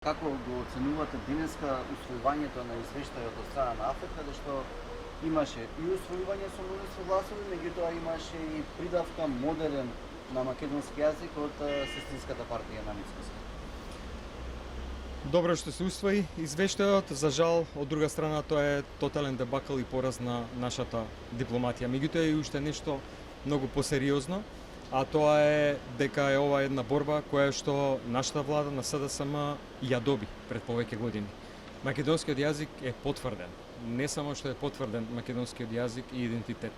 Како го оценувате денеска усвојувањето на извештајот од страна на АФЕТ, каде што имаше и усвојување со множество гласови, меѓутоа имаше и придавка модерен на македонски јазик од сестринската партија на Мицкоска? Добро што се усвои извештајот, за жал, од друга страна тоа е тотален дебакл и пораз на нашата дипломатија. Меѓутоа е уште нешто многу посериозно, а тоа е дека е ова една борба која што нашата влада на СДСМ ја доби пред повеќе години. Македонскиот јазик е потврден. Не само што е потврден македонскиот јазик и идентитет.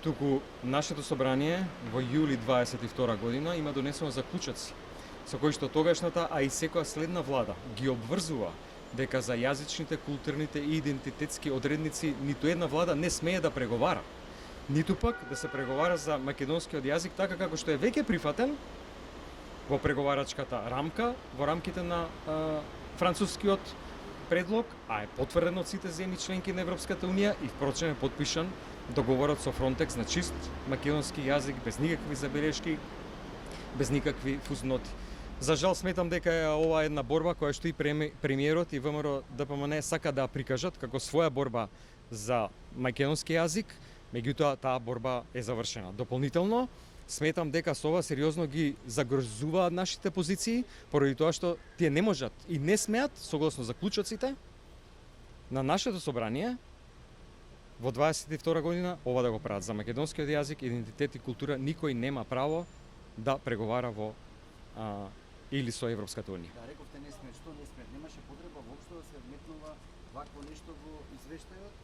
Туку нашето собрание во јули 22 година има донесено заклучоци со кои што тогашната, а и секоја следна влада ги обврзува дека за јазичните, културните и идентитетски одредници ниту една влада не смее да преговара. Ниту пак да се преговара за македонскиот јазик така како што е веќе прифатен во преговарачката рамка, во рамките на францускиот предлог, а е потврден од сите земји членки на Европската унија и впрочем е потпишан договорот со Фронтекс на чист македонски јазик, без никакви забелешки, без никакви фузноти. За жал сметам дека е ова една борба која што и премиерот и ВМРО ДПМН сака да прикажат како своја борба за македонски јазик, меѓутоа таа борба е завршена. Дополнително сметам дека со ова сериозно ги загрозуваат нашите позиции, поради тоа што тие не можат и не смеат, согласно заклучоците на нашето собрание, во 22 година ова да го прават. За македонскиот јазик, идентитет и култура никој нема право да преговара во или со Европската унија. Да, рековте не сме, што не сме, немаше потреба воопшто да се вметнува вакво нешто во извештајот?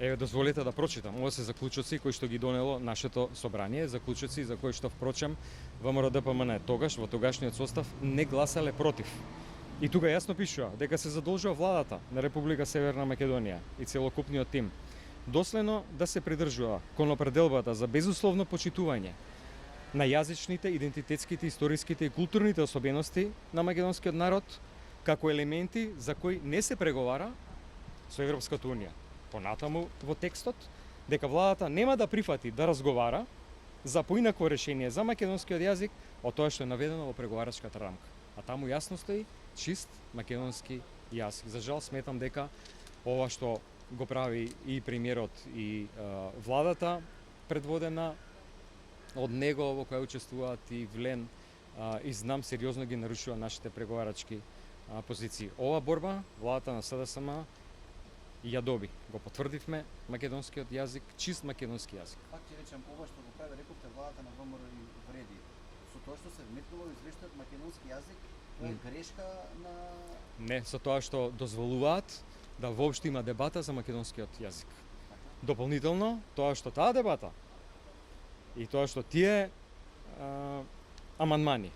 Еве, дозволете да прочитам. Ова се заклучоци кои што ги донело нашето собрание, заклучоци за кои што впрочем ВМРО ДПМН тогаш во тогашниот состав не гласале против. И тука јасно пишува дека се задолжува владата на Република Северна Македонија и целокупниот тим доследно да се придржува кон определбата за безусловно почитување на јазичните, идентитетските, историските и културните особености на македонскиот народ како елементи за кои не се преговара со Европската унија. Понатаму во текстот дека владата нема да прифати да разговара за поинакво решение за македонскиот јазик од тоа што е наведено во преговарачката рамка. А таму јасно стои чист македонски јазик. За жал сметам дека ова што го прави и премиерот и владата предводена од него во која учествуваат и Влен и знам сериозно ги нарушува нашите преговарачки позиции. Ова борба владата на СДСМ ја доби. Го потврдивме македонскиот јазик, чист македонски јазик. Пак ќе речем, ова што го прави, рековте владата на ВМРО и вреди. Со тоа што се вметнува во извештајот македонски јазик, тоа е грешка на... Не, со тоа што дозволуваат да воопшто има дебата за македонскиот јазик. Дополнително, тоа што таа дебата и тоа што тие амандмани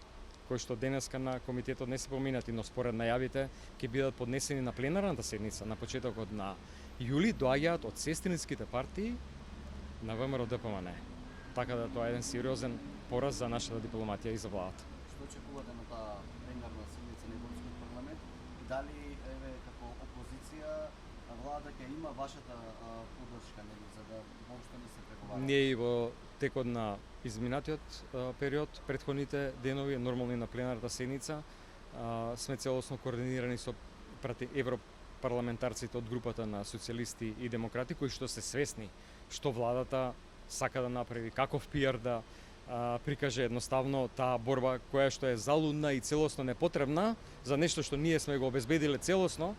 кои што денеска на комитетот не се поминати, но според најавите ќе бидат поднесени на пленарната седница на почетокот на јули, доаѓаат од сестринските партии на ВМРО ДПМН. Така да тоа е еден сериозен пораз за нашата дипломатија и за владата. Што очекувате на таа пленарна седница на Европскиот парламент? Дали еве како опозиција владата ќе има вашата поддршка, нели, за да воопшто не се преговара? Ние и во текот на изминатиот период, претходните денови, нормално и на пленарната седница, сме целосно координирани со европарламентарците од групата на социјалисти и демократи, кои што се свесни што владата сака да направи, каков пиар да прикаже едноставно таа борба која што е залудна и целосно непотребна за нешто што ние сме го обезбедиле целосно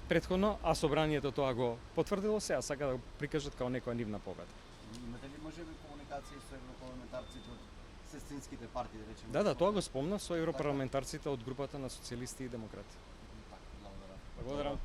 претходно, а собранието тоа го потврдило, сега сака да го прикажат како некоја нивна победа. Имате ли можеби комуникација со европарламентарците од сестринските партии, да речеме? Да, тоа го спомнав со европарламентарците од групата на социјалисти и демократи. Благодарам. Благодарам.